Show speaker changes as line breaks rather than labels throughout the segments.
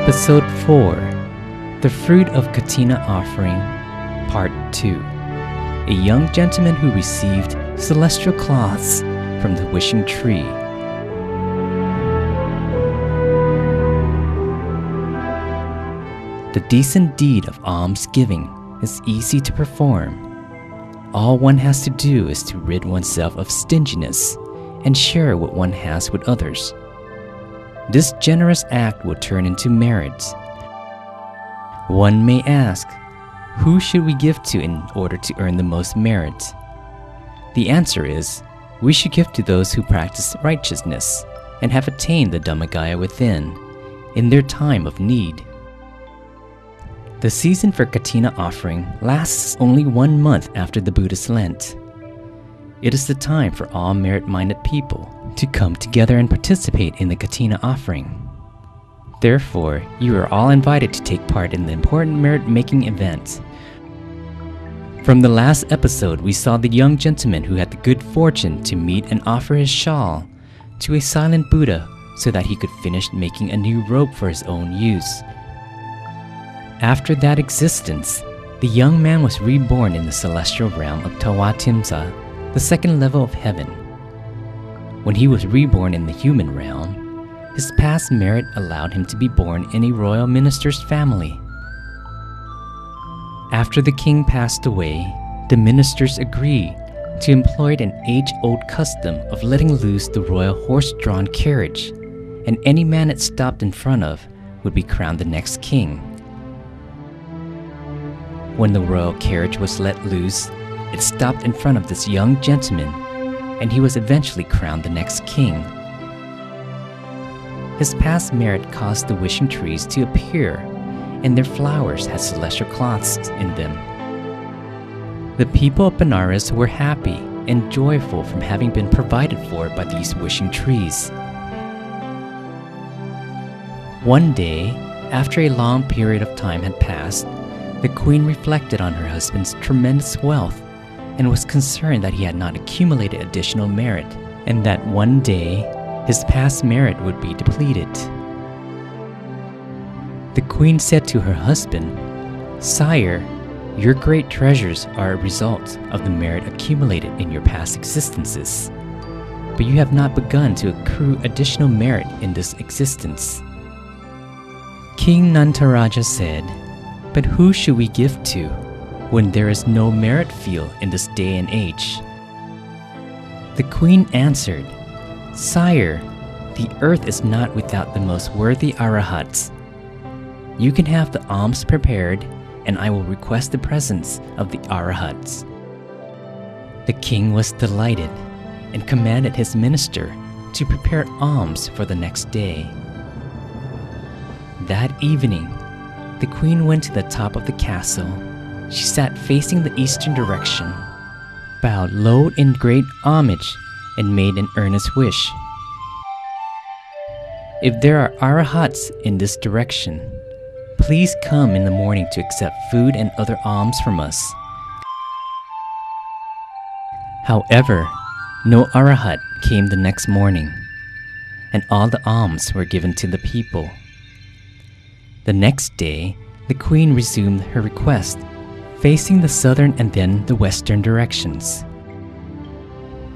Episode 4 The Fruit of Kathina Offering, Part 2 A young gentleman who received celestial cloths from the wishing tree. The decent deed of almsgiving is easy to perform. All one has to do is to rid oneself of stinginess and share what one has with others. This generous act will turn into merit. One may ask, who should we give to in order to earn the most merit? The answer is, we should give to those who practice righteousness and have attained the Dhammagaya within, in their time of need. The season for Kathina offering lasts only 1 month after the Buddhist Lent. It is the time for all merit-minded people to come together and participate in the Kathina offering. Therefore, you are all invited to take part in the important merit-making event. From the last episode, we saw the young gentleman who had the good fortune to meet and offer his shawl to a silent Buddha so that he could finish making a new robe for his own use. After that existence, the young man was reborn in the celestial realm of Tawatimsa, the second level of heaven. When he was reborn in the human realm, his past merit allowed him to be born in a royal minister's family. After the king passed away, the ministers agreed to employ an age-old custom of letting loose the royal horse-drawn carriage, and any man it stopped in front of would be crowned the next king. When the royal carriage was let loose, it stopped in front of this young gentleman, and he was eventually crowned the next king. His past merit caused the wishing trees to appear, and their flowers had celestial cloths in them. The people of Benares were happy and joyful from having been provided for by these wishing trees. One day, after a long period of time had passed, the queen reflected on her husband's tremendous wealth and was concerned that he had not accumulated additional merit, and that one day his past merit would be depleted. The queen said to her husband, "Sire, your great treasures are a result of the merit accumulated in your past existences, but you have not begun to accrue additional merit in this existence." King Nantaraja said, "But who should we give to when there is no merit field in this day and age?" The queen answered, "Sire, the earth is not without the most worthy arahats. You can have the alms prepared, and I will request the presence of the arahats." The king was delighted and commanded his minister to prepare alms for the next day. That evening, the queen went to the top of the castle. She sat facing the eastern direction, bowed low in great homage, and made an earnest wish. "If there are arahats in this direction, please come in the morning to accept food and other alms from us." However, no arahat came the next morning, and all the alms were given to the people. The next day, the queen resumed her request, facing the southern and then the western directions.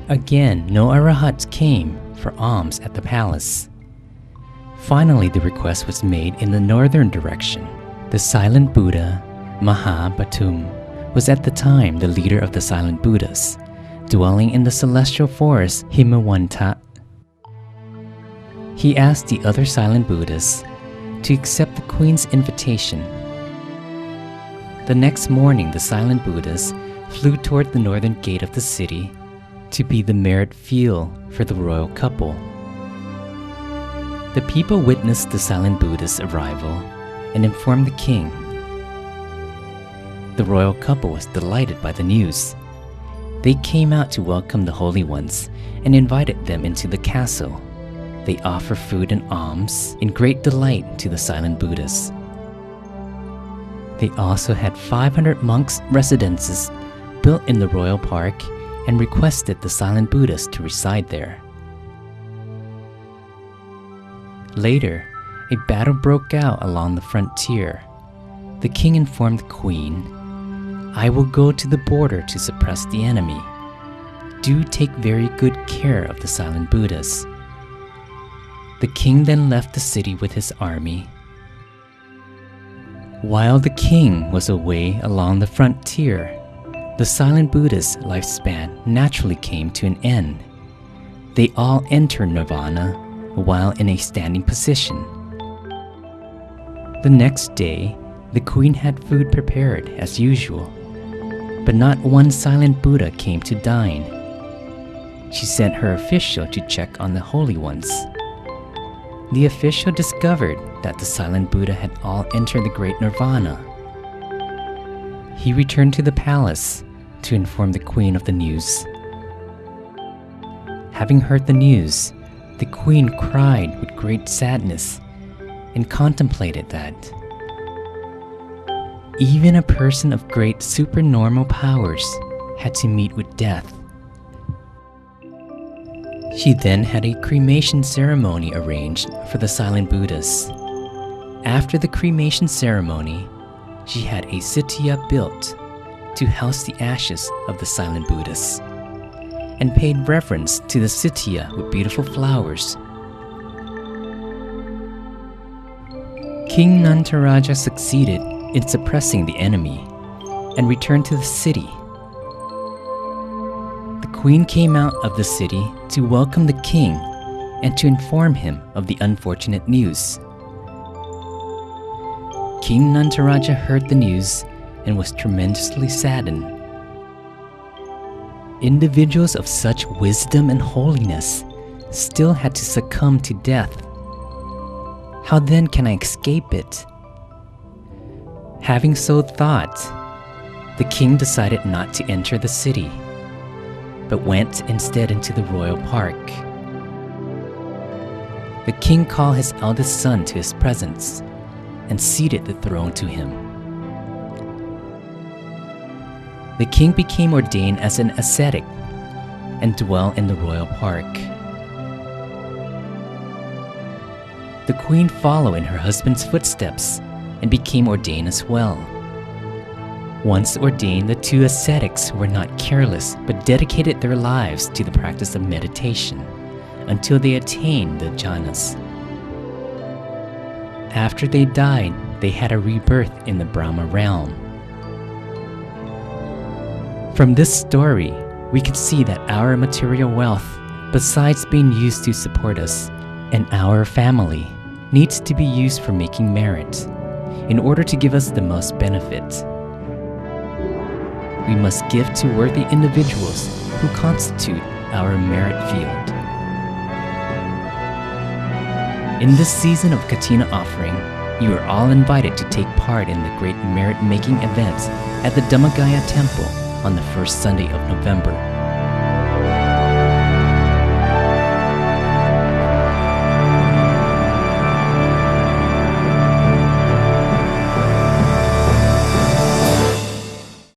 Again, no arahats came for alms at the palace. Finally, the request was made in the northern direction. The silent Buddha, Mahabhatum, was at the time the leader of the silent Buddhas, dwelling in the celestial forest Himawanta. He asked the other silent Buddhas to accept the queen's invitation. The next morning, the silent Buddhas flew toward the northern gate of the city to be the merit field for the royal couple. The people witnessed the silent Buddha's arrival and informed the king. The royal couple was delighted by the news. They came out to welcome the holy ones and invited them into the castle. They offered food and alms in great delight to the silent Buddhas. They also had 500 monks' residences built in the royal park and requested the silent Buddhas to reside there. Later, a battle broke out along the frontier. The king informed the queen, "I will go to the border to suppress the enemy. Do take very good care of the silent Buddhas." The king then left the city with his army. While the king was away along the frontier, the silent Buddha's lifespan naturally came to an end. They all entered nirvana while in a standing position. The next day, the queen had food prepared as usual, but not one silent Buddha came to dine. She sent her official to check on the holy ones. The official discovered that the silent Buddha had all entered the great nirvana. He returned to the palace to inform the queen of the news. Having heard the news, the queen cried with great sadness and contemplated that even a person of great supernormal powers had to meet with death. She then had a cremation ceremony arranged for the silent Buddhas. After the cremation ceremony, she had a sitya built to house the ashes of the silent Buddhas, and paid reverence to the sitya with beautiful flowers. King Nantaraja succeeded in suppressing the enemy and returned to the city. The queen came out of the city to welcome the king and to inform him of the unfortunate news. King Nantaraja heard the news and was tremendously saddened. Individuals of such wisdom and holiness still had to succumb to death. How then can I escape it? Having so thought, the king decided not to enter the city, but went instead into the royal park. The king called his eldest son to his presence and ceded the throne to him. The king became ordained as an ascetic and dwelt in the royal park. The queen followed in her husband's footsteps and became ordained as well. Once ordained, the two ascetics were not careless but dedicated their lives to the practice of meditation until they attained the jhanas. After they died, they had a rebirth in the Brahma realm. From this story, we could see that our material wealth, besides being used to support us and our family, needs to be used for making merit in order to give us the most benefit. We must give to worthy individuals who constitute our merit field. In this season of Kathina offering, you are all invited to take part in the great merit-making event at the Dhammagaya Temple on the first Sunday of November.